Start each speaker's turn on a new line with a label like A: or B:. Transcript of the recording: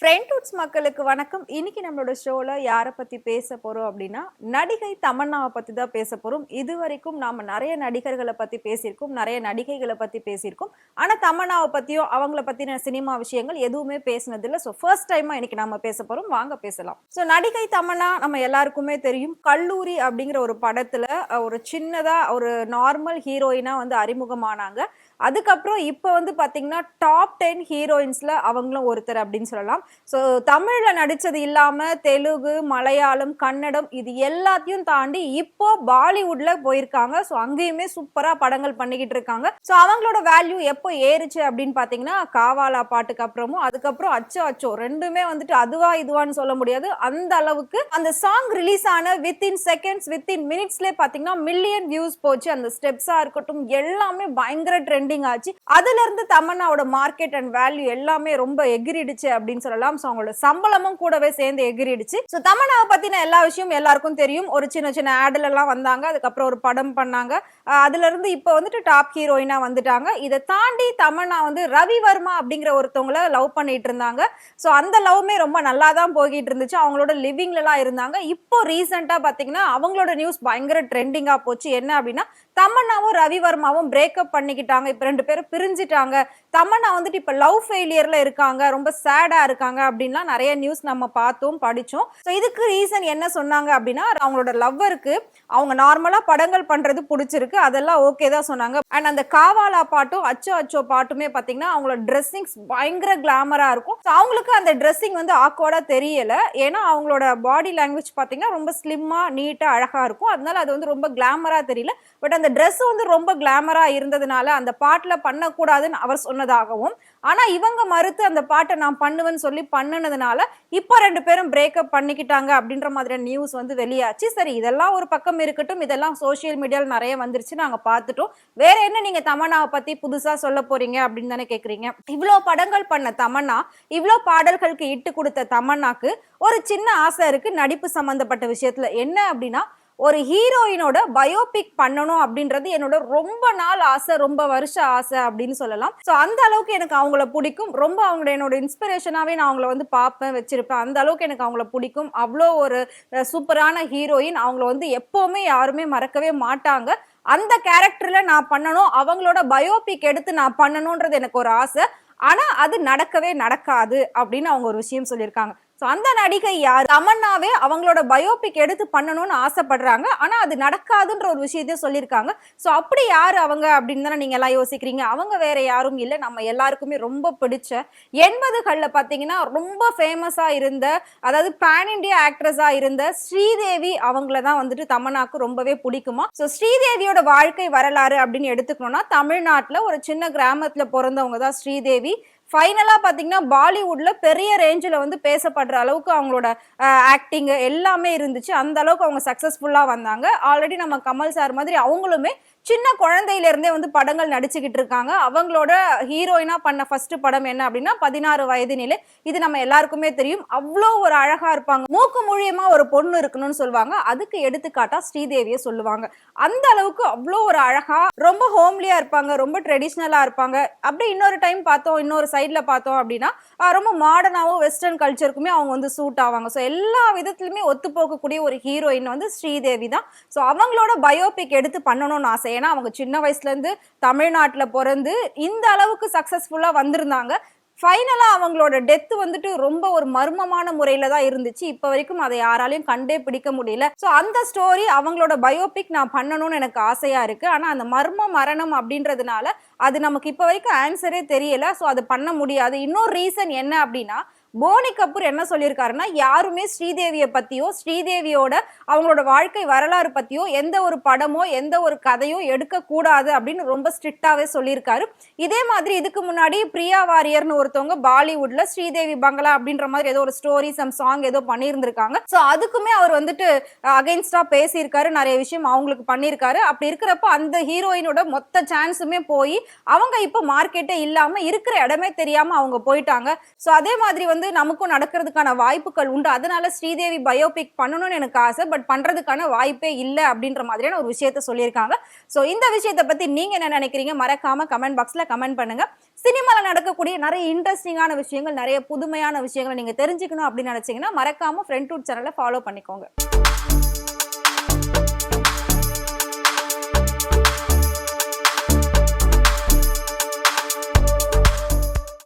A: ஃப்ரெண்ட்ஹுட்ஸ் மக்களுக்கு வணக்கம். இன்னைக்கு நம்மளோட ஷோல யாரை பத்தி பேச போறோம் அப்படின்னா, நடிகை தமன்னாவை பத்தி தான் பேச போறோம். இதுவரைக்கும் நாம நிறைய நடிகர்களை பத்தி பேசியிருக்கோம், நிறைய நடிகைகளை பத்தி பேசியிருக்கோம். ஆனா தமன்னாவை பத்தியோ அவங்கள பத்தின சினிமா விஷயங்கள் எதுவுமே பேசினதில்லை. ஸோ ஃபர்ஸ்ட் டைமா இன்னைக்கு நாம பேச போறோம். வாங்க பேசலாம். ஸோ நடிகை தமன்னா நம்ம எல்லாருக்குமே தெரியும். கல்லூரி அப்படிங்கிற ஒரு படத்துல ஒரு சின்னதா ஒரு நார்மல் ஹீரோயினா வந்து அறிமுகமானாங்க. அதுக்கப்புறம் இப்போ வந்து பாத்தீங்கன்னா டாப் 10 ஹீரோயின்ஸ்ல அவங்களும் ஒருத்தர் அப்படின்னு சொல்லலாம். ஸோ தமிழ்ல நடிச்சது இல்லாம தெலுங்கு, மலையாளம், கன்னடம் இது எல்லாத்தையும் தாண்டி இப்போ பாலிவுட்ல போயிருக்காங்க. ஸோ அங்கேயுமே சூப்பரா படங்கள் பண்ணிக்கிட்டு இருக்காங்க. ஸோ அவங்களோட வேல்யூ எப்போ ஏறுச்சு அப்படின்னு பாத்தீங்கன்னா காவாலா பாட்டுக்கு அப்புறமும் அதுக்கப்புறம் அச்சோ அச்சோ ரெண்டுமே வந்துட்டு அதுவா இதுவான்னு சொல்ல முடியாது. அந்த அளவுக்கு அந்த சாங் ரிலீஸ் ஆன வித்தின் செகண்ட்ஸ் வித்தின் மினிட்ஸ்லேயே பாத்தீங்கன்னா மில்லியன் வியூஸ் போச்சு. அந்த ஸ்டெப்ஸா இருக்கட்டும் எல்லாமே பயங்கர ட்ரெண்டிங் ஆச்சு. அதுல இருந்து தமன்னாவோட மார்க்கெட் அண்ட் வேல்யூ எல்லாமே ரொம்ப எகிரிடுச்சு அப்படின்னு சொல்லலாம். சோ அவங்களோட சம்பளமும் கூடவே சேர்ந்து எகிரிடுச்சு. சோ தமன்னாவை பத்தின எல்லா விஷயமும் எல்லாருக்கும் தெரியும். ஒரு சின்ன சின்ன ஆட்ல எல்லாம் வந்தாங்க, அதுக்கப்புறம் ஒரு படம் பண்ணாங்க. அதுல இருந்து இப்ப வந்துட்டு டாப் ஹீரோயினா வந்துட்டாங்க. இதை தாண்டி தமன்னா வந்து ரவி வர்மா அப்படிங்கிற ஒருத்தவங்களை லவ் பண்ணிட்டு இருந்தாங்க. சோ அந்த லவ்மே ரொம்ப நல்லா தான் போகிட்டு இருந்துச்சு. அவங்களோட லிவிங்ல எல்லாம் இருந்தாங்க. இப்போ ரீசெண்டா பாத்தீங்கன்னா அவங்களோட நியூஸ் பயங்கர ட்ரெண்டிங்கா போச்சு. என்ன அப்படின்னா தமன்னாவும் ரவி வர்மாவும் பிரேக்கப் பண்ணிக்கிட்டாங்க. இப்ப ரெண்டு பேரும் பிரிஞ்சிட்டாங்க. தமன்னா வந்துட்டு இப்ப லவ் ஃபெயிலியர்ல இருக்காங்க, ரொம்ப சேடா இருக்காங்க அப்படின்லாம் நிறைய நியூஸ் நம்ம பார்த்தோம், படிச்சோம். ஸோ இதுக்கு ரீசன் என்ன சொன்னாங்க அப்படின்னா அவங்களோட லவ்வருக்கு அவங்க நார்மலா படங்கள் பண்றது பிடிச்சிருக்கு, அதெல்லாம் ஓகே தான் சொன்னாங்க. அண்ட் அந்த காவாலா பாட்டும் அச்சோ அச்சோ பாட்டுமே பாத்தீங்கன்னா அவங்களோட ட்ரெஸ்ஸிங்ஸ் பயங்கர கிளாமரா இருக்கும். ஸோ அவங்களுக்கு அந்த ட்ரெஸ்ஸிங் வந்து ஆக்வர்டா தெரியல. ஏன்னா அவங்களோட பாடி லாங்குவேஜ் பாத்தீங்கன்னா ரொம்ப ஸ்லிம்மா நீட்டா அழகா இருக்கும். அதனால அது வந்து ரொம்ப கிளாமரா தெரியல. பட் அந்த ட்ரெஸ் வந்து ரொம்ப கிளாமரா இருந்ததுனால அந்த பாட்டுல பண்ணக்கூடாதுன்னு அவர் சொன்னதாகவும், ஆனா இவங்க மறுத்து அந்த பாட்டை நான் பண்ணுவேன்னு சொல்லி பண்ணுனதுனால இப்போ ரெண்டு பேரும் பிரேக்கப் பண்ணிக்கிட்டாங்க அப்படின்ற மாதிரியான நியூஸ் வந்து வெளியாச்சு. சரி இதெல்லாம் ஒரு பக்கம் இருக்கட்டும், இதெல்லாம் சோசியல் மீடியால நிறைய வந்துருச்சு, நாங்க பார்த்துட்டோம். வேற என்ன நீங்க தமன்னாவை பத்தி புதுசா சொல்ல போறீங்க அப்படின்னு தானே கேக்குறீங்க. இவ்வளோ படங்கள் பண்ண தமன்னா, இவ்வளோ பாடல்களுக்கு இட்டு கொடுத்த தமன்னாக்கு ஒரு சின்ன ஆசை இருக்கு நடிப்பு சம்பந்தப்பட்ட விஷயத்துல. என்ன அப்படின்னா ஒரு ஹீரோயினோட பயோபிக் பண்ணணும் அப்படின்றது என்னோட ரொம்ப நாள் ஆசை, ரொம்ப வருஷ ஆசை அப்படின்னு சொல்லலாம். ஸோ அந்த அளவுக்கு எனக்கு அவங்கள பிடிக்கும். ரொம்ப அவங்களோட என்னோட இன்ஸ்பிரேஷனாவே நான் அவங்கள வந்து பார்ப்பேன், வச்சிருப்பேன். அந்த அளவுக்கு எனக்கு அவங்கள பிடிக்கும். அவ்வளோ ஒரு சூப்பரான ஹீரோயின். அவங்கள வந்து எப்பவுமே யாருமே மறக்கவே மாட்டாங்க. அந்த கேரக்டர்ல நான் பண்ணணும், அவங்களோட பயோபிக் எடுத்து நான் பண்ணணும்ன்றது எனக்கு ஒரு ஆசை. ஆனா அது நடக்கவே நடக்காது அப்படின்னு அவங்க ஒரு விஷயம் சொல்லியிருக்காங்க. ஸோ அந்த நடிகை யார்? தமன்னாவே அவங்களோட பயோபிக் எடுத்து பண்ணணும்னு ஆசைப்படுறாங்க. ஆனா அது நடக்காதுன்ற ஒரு விஷயத்தையும் சொல்லியிருக்காங்க. ஸோ அப்படி யாரு அவங்க அப்படின்னு தானே நீங்க எல்லாம் யோசிக்கிறீங்க. அவங்க வேற யாரும் இல்லை, நம்ம எல்லாருக்குமே ரொம்ப பிடிச்ச 80கள்ல பாத்தீங்கன்னா ரொம்ப ஃபேமஸா இருந்த, அதாவது பேன் இண்டியா ஆக்ட்ரஸா இருந்த ஸ்ரீதேவி அவங்கள தான் வந்துட்டு தமன்னாக்கு ரொம்பவே பிடிக்குமா. ஸோ ஸ்ரீதேவியோட வாழ்க்கை வரலாறு அப்படின்னு எடுத்துக்கணும்னா தமிழ்நாட்டுல ஒரு சின்ன கிராமத்துல பிறந்தவங்க தான் ஸ்ரீதேவி. ஃபைனலா பாத்தீங்கன்னா பாலிவுட்ல பெரிய ரேஞ்சில் வந்து பேசப்படுற அளவுக்கு அவங்களோட ஆக்டிங் எல்லாமே இருந்துச்சு. அந்த அளவுக்கு அவங்க சக்சஸ்ஃபுல்லா வந்தாங்க. ஆல்ரெடி நம்ம கமல் சார் மாதிரி அவங்களுமே சின்ன குழந்தையில இருந்தே வந்து படங்கள் நடிச்சுக்கிட்டு இருக்காங்க. அவங்களோட ஹீரோயினா பண்ண ஃபர்ஸ்ட் படம் என்ன அப்படின்னா 16 வயதினிலே. இது நம்ம எல்லாருக்குமே தெரியும். அவ்வளோ ஒரு அழகா இருப்பாங்க. மூக்கு மூலியமா ஒரு பொண்ணு இருக்கணும்னு சொல்லுவாங்க. அதுக்கு எடுத்துக்காட்டா ஸ்ரீதேவியை சொல்லுவாங்க. அந்த அளவுக்கு அவ்வளோ ஒரு அழகா ரொம்ப ஹோம்லியா இருப்பாங்க, ரொம்ப ட்ரெடிஷ்னலா இருப்பாங்க. அப்படி இன்னொரு டைம் பார்த்தோம், இன்னொரு சைட்ல பார்த்தோம் அப்படின்னா ரொம்ப மாடர்னாவும் வெஸ்டர்ன் கல்ச்சருக்குமே அவங்க வந்து சூட் ஆவாங்க. ஸோ எல்லா விதத்திலுமே ஒத்து போகக்கூடிய ஒரு ஹீரோயின் வந்து ஸ்ரீதேவி தான். ஸோ அவங்களோட பயோபிக் எடுத்து பண்ணணும்னு ஆசை. ஏன்னா அவங்க சின்ன வயசுல இருந்து தமிழ்நாட்டுல பிறந்து இந்த அளவுக்கு சக்சஸ்ஃபுல்லா வந்திருந்தாங்க. ஃபைனலா அவங்களோட டெத் வந்துட்டு ரொம்ப ஒரு மர்மமான முறையில தான் இருந்துச்சு. இப்ப வரைக்கும் அதை யாராலையும் கண்டே பிடிக்க முடியல. சோ அந்த ஸ்டோரி அவங்களோட பயோபிக் நான் பண்ணணும்னு எனக்கு ஆசையா இருக்கு. ஆனா அந்த மர்ம மரணம் அப்படின்றதுனால அது நமக்கு இப்ப வரைக்கும் ஆன்சரே தெரியல. சோ அது பண்ண முடியாது. இன்னொரு ரீசன் என்ன அப்படின்னா போனி கபூர் என்ன சொல்லியிருக்காருன்னா யாருமே ஸ்ரீதேவியை பத்தியோ ஸ்ரீதேவியோட அவங்களோட வாழ்க்கை வரலாறு பத்தியோ எந்த ஒரு படமோ எந்த ஒரு கதையோ எடுக்க கூடாது அப்படின்னு ரொம்ப ஸ்ட்ரிக்டாவே சொல்லியிருக்காரு. இதே மாதிரி இதுக்கு முன்னாடி பிரியா வாரியர்னு ஒருத்தவங்க பாலிவுட்ல ஸ்ரீதேவி பங்களா அப்படின்ற மாதிரி ஏதோ ஒரு ஸ்டோரி சம் சாங் ஏதோ பண்ணியிருந்திருக்காங்க. ஸோ அதுக்குமே அவர் வந்துட்டு அகைன்ஸ்டா பேசியிருக்காரு, நிறைய விஷயம் அவங்களுக்கு பண்ணியிருக்காரு. அப்படி இருக்கிறப்ப அந்த ஹீரோயினோட மொத்த சான்ஸுமே போய் அவங்க இப்போ மார்க்கெட்டே இல்லாம இருக்கிற இடமே தெரியாம அவங்க போயிட்டாங்க. ஸோ அதே மாதிரி வந்து வந்து நமக்கும் நடக்கிறதுக்கான வாய்ப்புகள் உண்டு. அதனால ஸ்ரீதேவி பயோபிக் பண்ணணும்னு எனக்கு ஆசை. பட் பண்றதுக்கான வாய்ப்பே இல்ல அப்படின்ற மாதிரியான ஒரு விஷயத்த சொல்லியிருக்காங்க. சோ இந்த விஷயத்த பத்தி நீங்க என்ன நினைக்கிறீங்க? மறக்காம கமெண்ட் பாக்ஸ்ல கமெண்ட் பண்ணுங்க. சினிமால நடக்கக்கூடிய நிறைய இன்ட்ரெஸ்டிங்கான விஷயங்கள், நிறைய புதுமையான விஷயங்கள நீங்க தெரிஞ்சுக்கணும் அப்படின்னு நினைச்சீங்கன்னா, மறக்காம ஃப்ரெண்ட் டூட் சேனலை ஃபாலோ பண்ணிக்கோங்க.